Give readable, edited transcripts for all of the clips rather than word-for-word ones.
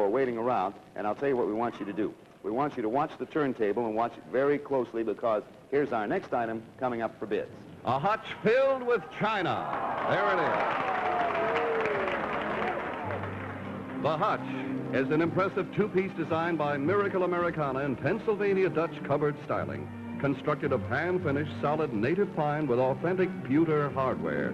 or waiting around, and I'll tell you what we want you to do. We want you to watch the turntable and watch it very closely, because here's our next item coming up for bids. A hutch filled with china. There it is. The hutch is an impressive two-piece design by Miracle Americana in Pennsylvania Dutch covered styling, constructed of hand-finished solid native pine with authentic pewter hardware.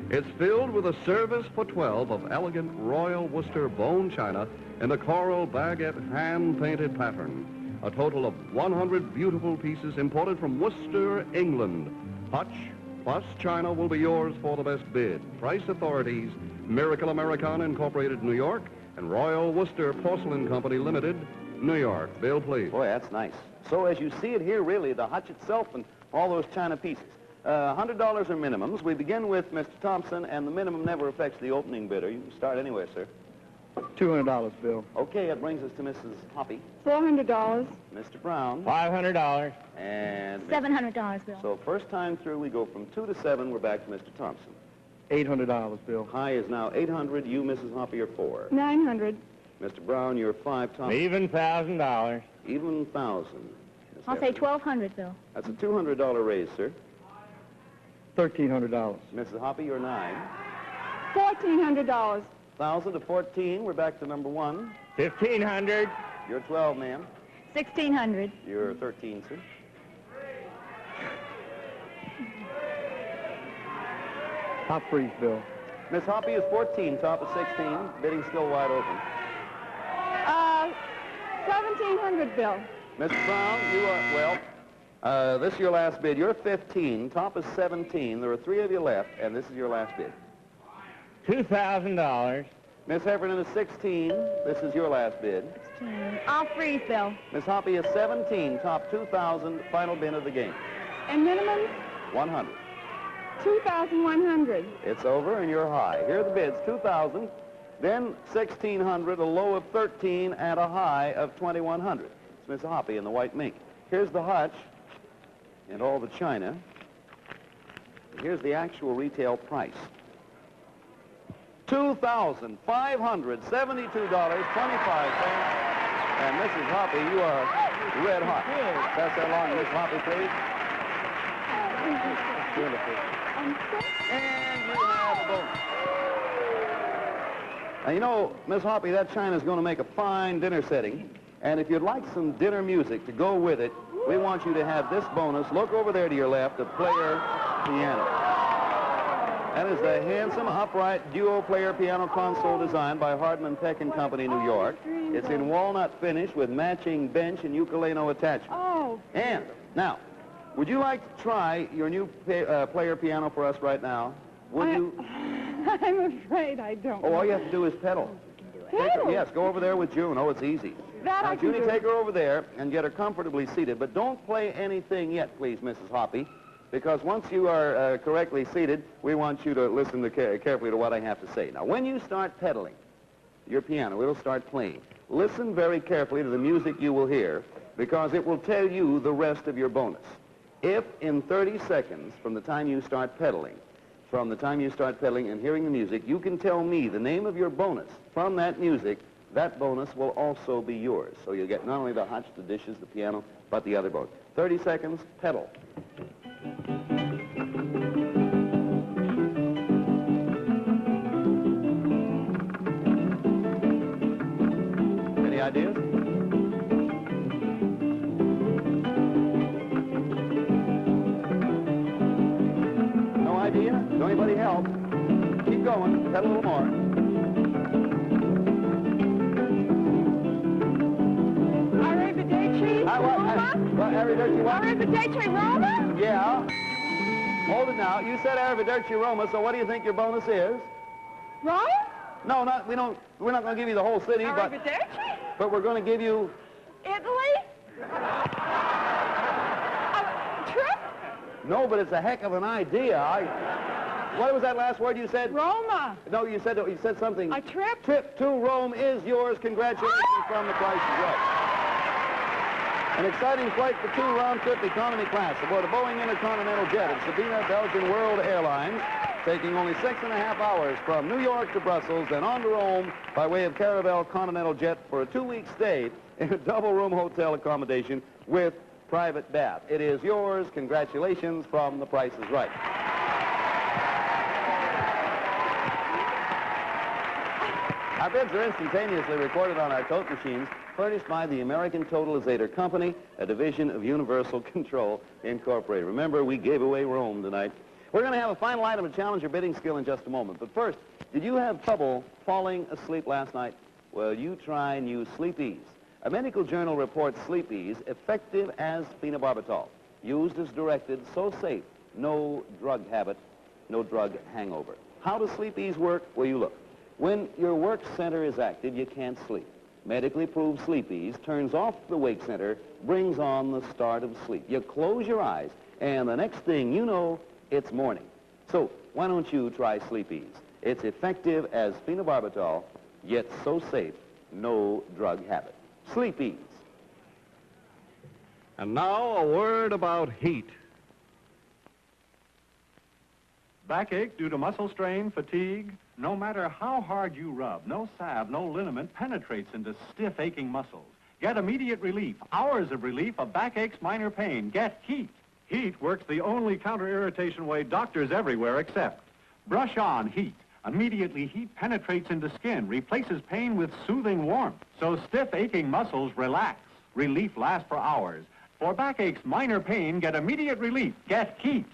It's filled with a service for 12 of elegant Royal Worcester bone china in the coral baguette hand-painted pattern. A total of 100 beautiful pieces imported from Worcester, England. Hutch plus china will be yours for the best bid. Price authorities, Miracle Americana Incorporated, New York, and Royal Worcester Porcelain Company Limited, New York. Bill, please. Boy, that's nice. So as you see it here, really, the hutch itself and all those china pieces. $100 are minimums. We begin with Mr. Thompson, and the minimum never affects the opening bidder. You can start anywhere, sir. $200, Bill. Okay, that brings us to Mrs. Hoppy. $400. Mr. Brown. $500. And... $700, Bill. So first time through, we go from 2 to 7. We're back to Mr. Thompson. $800, Bill. High is now 800. You, Mrs. Hoppy, are 4. $900. Mr. Brown, you're 5. Thompson. Even $1,000. Even 1,000. I'll say $1,200, Bill. That's a $200 raise, sir. $1,300. Mrs. Hoppy, you're 9. $1,400. 1,000 to 14. We're back to number 1. $1,500. You're 12, ma'am. $1,600. You're 13, sir. Top freeze, Bill. Miss Hoppy is 14, top is 16. Bidding still wide open. $1,700, Bill. Mr. Brown, you are, well, this is your last bid. You're 15, top is 17. There are 3 of you left, and this is your last bid. $2,000. Miss Heffernan is 16. This is your last bid. 16. I'll freeze, Bill. Miss Hoppy is 17, top 2,000, final bid of the game. And minimum? 100. $2,100. It's over, and you're high. Here are the bids, 2,000, then 1,600, a low of 13, and a high of 2,100. It's Miss Hoppy in the white mink. Here's the hutch and all the china. Here's the actual retail price. $2,572.25. And Mrs. Hoppy, you are red hot. Pass that along to Miss Hoppy, please. Beautiful. And you have a bonus. Now, you know, Miss Hoppy, that china's going to make a fine dinner setting. And if you'd like some dinner music to go with it, we want you to have this bonus. Look over there to your left, a player piano. That is the handsome, upright, duo-player piano console designed by Hardman Peck & Company, New York. It's in walnut finish with matching bench and ukulele attachment. Oh. And, now, would you like to try your new player piano for us right now? Would you? I'm afraid I don't. Oh, all you have to do is pedal. Pedal? Yes, go over there with June. Oh, it's easy. That Now, I can Judy, do. take her over there and get her comfortably seated, but don't play anything yet, please, Mrs. Hoppy, because once you are correctly seated, we want you to listen carefully to what I have to say. Now, when you start pedaling your piano, it'll start playing. Listen very carefully to the music you will hear, because it will tell you the rest of your bonus. If in 30 seconds from the time you start pedaling and hearing the music, you can tell me the name of your bonus from that music, that bonus will also be yours. So you'll get not only the hutch, the dishes, the piano, but the other bonus. 30 seconds, pedal. Any ideas? No idea? Does anybody help? Keep going. Pedal a little more. Arrivederci Roma? Yeah. Hold it now. You said Arrivederci Roma, so what do you think your bonus is? Rome? No, we're not going to give you the whole city, Arrivederci? but we're going to give you... Italy? Trip? No, but it's a heck of an idea. What was that last word you said? Roma. No, you said something. A trip? Trip to Rome is yours. Congratulations from the Price is Right. An exciting flight for 2 round-trip economy class aboard a Boeing Intercontinental jet of Sabina Belgian World Airlines taking only 6.5 hours from New York to Brussels and on to Rome by way of Caravel Continental Jet for a 2-week stay in a double-room hotel accommodation with private bath. It is yours. Congratulations from The Price is Right. Our bids are instantaneously recorded on our tote machines, furnished by the American Totalizator Company, a division of Universal Control Incorporated. Remember, we gave away Rome tonight. We're going to have a final item to challenge your bidding skill in just a moment. But first, did you have trouble falling asleep last night? Well, you try new Sleep Ease. A medical journal reports Sleep Ease, effective as phenobarbital. Used as directed, so safe, no drug habit, no drug hangover. How does Sleep Ease work? Well, you look. When your work center is active, you can't sleep. Medically proved Sleep Ease turns off the wake center, brings on the start of sleep. You close your eyes, and the next thing you know, it's morning. So why don't you try Sleep Ease? It's effective as phenobarbital, yet so safe, no drug habit. Sleep Ease. And now a word about heat. Backache due to muscle strain, fatigue. No matter how hard you rub, no salve, no liniment penetrates into stiff, aching muscles. Get immediate relief, hours of relief of backache's minor pain. Get Heat. Heat works the only counter-irritation way doctors everywhere accept. Brush on Heat. Immediately, heat penetrates into skin, replaces pain with soothing warmth. So stiff, aching muscles relax. Relief lasts for hours. For backache's minor pain, get immediate relief. Get Heat.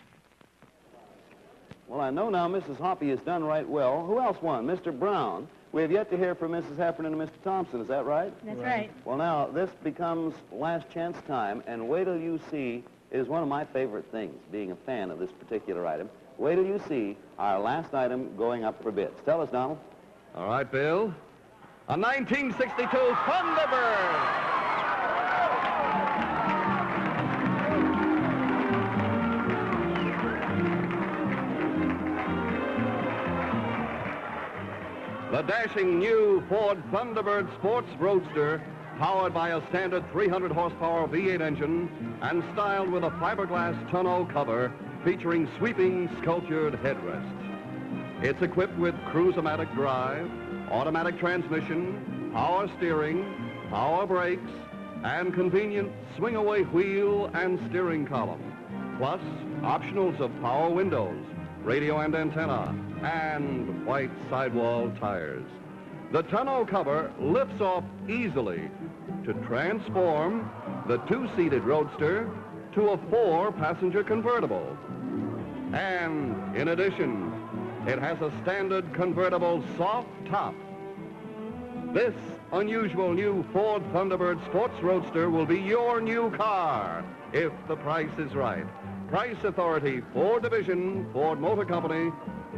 Well, I know now Mrs. Hoppy has done right well. Who else won? Mr. Brown. We have yet to hear from Mrs. Heffernan and Mr. Thompson. Is that right? That's right. Well, now, this becomes last chance time, and wait till you see, is one of my favorite things, being a fan of this particular item. Wait till you see our last item going up for bids. Tell us, Donald. All right, Bill. A 1962 Thunderbird. The dashing new Ford Thunderbird Sports Roadster, powered by a standard 300 horsepower V8 engine and styled with a fiberglass tonneau cover featuring sweeping sculptured headrests. It's equipped with cruise-o-matic drive, automatic transmission, power steering, power brakes, and convenient swing-away wheel and steering column, plus optionals of power windows, radio and antenna, and white sidewall tires. The tonneau cover lifts off easily to transform the two-seated Roadster to a 4-passenger convertible. And in addition, it has a standard convertible soft top. This unusual new Ford Thunderbird Sports Roadster will be your new car if the price is right. Price Authority, Ford Division, Ford Motor Company,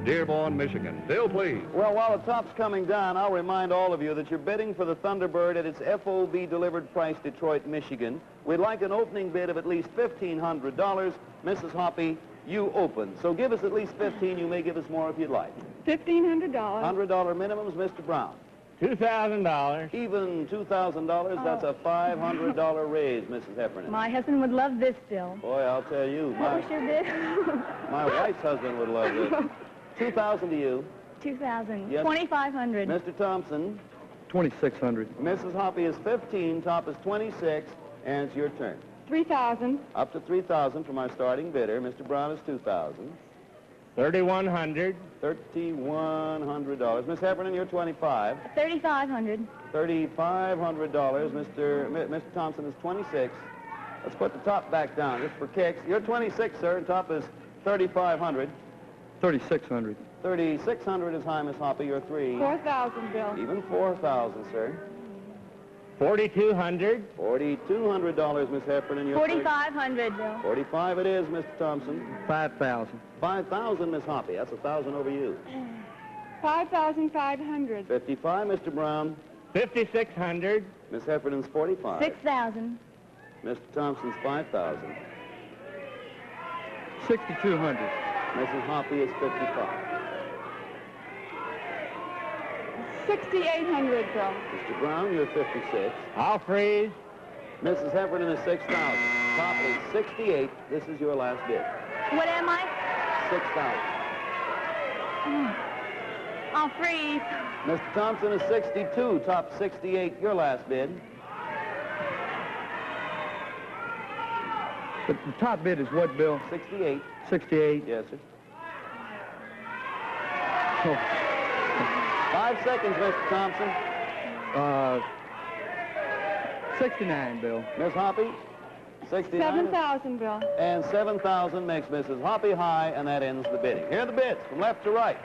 Dearborn, Michigan. Bill, please. Well, while the top's coming down, I'll remind all of you that you're bidding for the Thunderbird at its FOB delivered price, Detroit, Michigan. We'd like an opening bid of at least $1,500. Mrs. Hoppy, you open. So give us at least $1,500. You may give us more if you'd like. $1,500. $100 minimums, Mr. Brown. $2,000. Even $2,000, that's a $500 raise, Mrs. Heffernan. My husband would love this, Bill. Boy, I'll tell you, What was your bid? my wife's husband would love this. $2,000 to you. 2,000. Yes. 2,500. Mr. Thompson. $2,600. Mrs. Hoppy is 15, top is 26, and it's your turn. 3,000. Up to 3,000 from our starting bidder. Mr. Brown is 2,000. $3,100. $3,100. Miss Heffernan, you're 25. 3,500. $3,500. Mr. Thompson is 26. Let's put the top back down just for kicks. You're 26, sir, and top is 3,500. $3,600. 3,600 is high, Miss Hoppy. You're 3. 4,000, Bill. Even 4,000, sir. $4,200. $4,200, Miss Heffernan. You're 4,500, Bill. 45 it is, Mr. Thompson. $5,000. 5,000, Miss Hoppy. That's 1,000 over you. 5,500. 55, Mr. Brown. $5,600. Miss Heffernan's 45. 6,000. Mr. Thompson's 5,000. $6,200. Mrs. Hoppy is 55. 6,800, Bill. Mr. Brown, you're 56. I'll freeze. Mrs. Heffernan is 6,000. Top is 68. This is your last bid. What am I? 6,000. I'll freeze. Mr. Thompson is 62, top 68, your last bid. But the top bid is what, Bill? 68. 68. Yes, sir. Oh, 5 seconds, Mr. Thompson. 69, Bill. Miss Hoppy, 69. 7,000, Bill. And 7,000 makes Mrs. Hoppy high, and that ends the bidding. Here are the bids from left to right.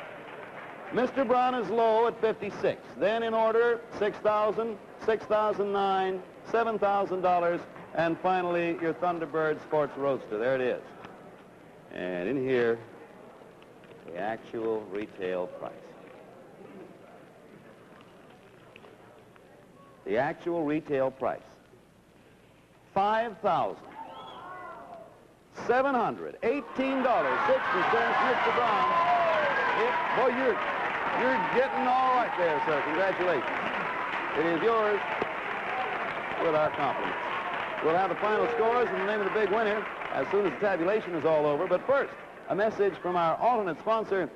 Mr. Brown is low at 56. Then in order, 6,000, 6,009, $7,000, and finally your Thunderbird Sports Roadster. There it is. And in here, the actual retail price. The actual retail price. $5,718.60, Mr. Brown. Boy, you're getting all right there, sir. Congratulations. It is yours with our compliments. We'll have the final scores and the name of the big winner as soon as the tabulation is all over. But first, a message from our alternate sponsor,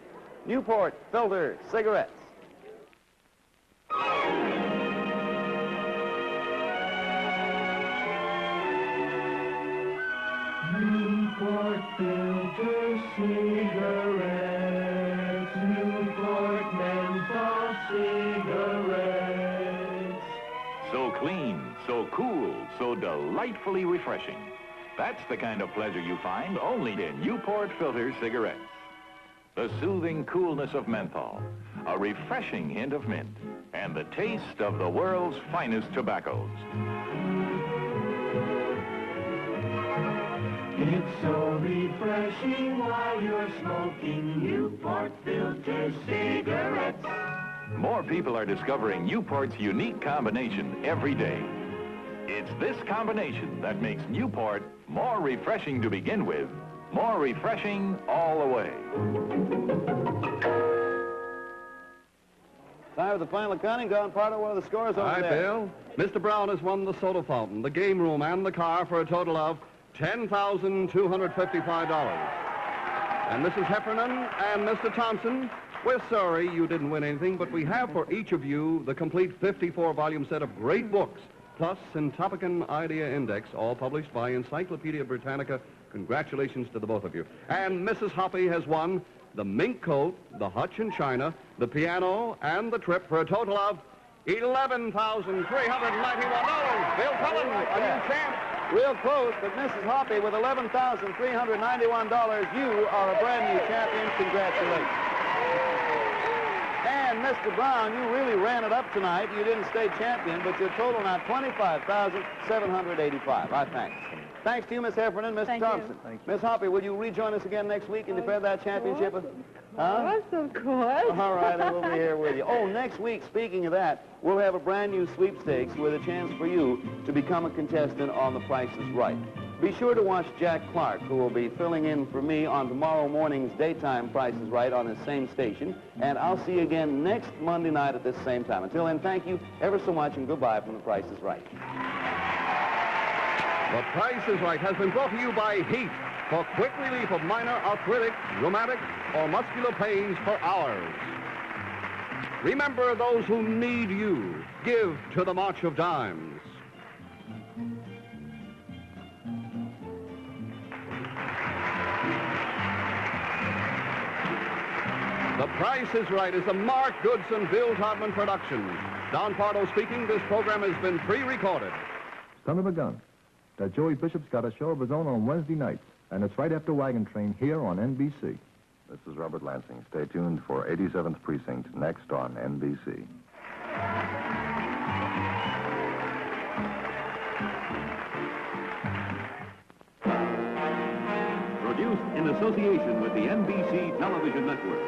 Newport Filter Cigarettes. Newport Filter Cigarettes, Newport Menthol Cigarettes. So clean, so cool, so delightfully refreshing. That's the kind of pleasure you find only in Newport Filter Cigarettes. The soothing coolness of menthol, a refreshing hint of mint, and the taste of the world's finest tobaccos. It's so refreshing while you're smoking Newport Filter Cigarettes. More people are discovering Newport's unique combination every day. It's this combination that makes Newport more refreshing to begin with, more refreshing all the way. Time for the final accounting. Don Pardo, what are the scores over Hi, there? Bill. Mr. Brown has won the soda fountain, the game room, and the car for a total of $10,255. And Mrs. Heffernan and Mr. Thompson, we're sorry you didn't win anything, but we have for each of you the complete 54-volume set of great books, plus Syntopicon Idea Index, all published by Encyclopedia Britannica. Congratulations to the both of you. And Mrs. Hoppy has won the mink coat, the hutch and china, the piano, and the trip for a total of $11,391. Bill Cullen, a new champ. Real close, but Mrs. Hoppy with $11,391, you are a brand new champion. Congratulations. And Mr. Brown, you really ran it up tonight. You didn't stay champion, but your total now $25,785. Our thanks. Thanks to you, Miss Heffernan, Mr. Thank you. Thompson. Miss Hoppy, will you rejoin us again next week and defend that championship? Huh? Yes, of course. All right, I will be here with you. Oh, next week, speaking of that, we'll have a brand new sweepstakes with a chance for you to become a contestant on The Price is Right. Be sure to watch Jack Clark, who will be filling in for me on tomorrow morning's daytime Price is Right on the same station. And I'll see you again next Monday night at this same time. Until then, thank you ever so much and goodbye from The Price is Right. The Price is Right has been brought to you by Heat, for quick relief of minor arthritic, rheumatic, or muscular pains for hours. Remember those who need you. Give to the March of Dimes. The Price is Right is a Mark Goodson, Bill Todman production. Don Pardo speaking. This program has been pre-recorded. Son of a gun. That Joey Bishop's got a show of his own on Wednesday nights, and it's right after Wagon Train here on NBC. This is Robert Lansing. Stay tuned for 87th Precinct next on NBC. Produced in association with the NBC Television Network.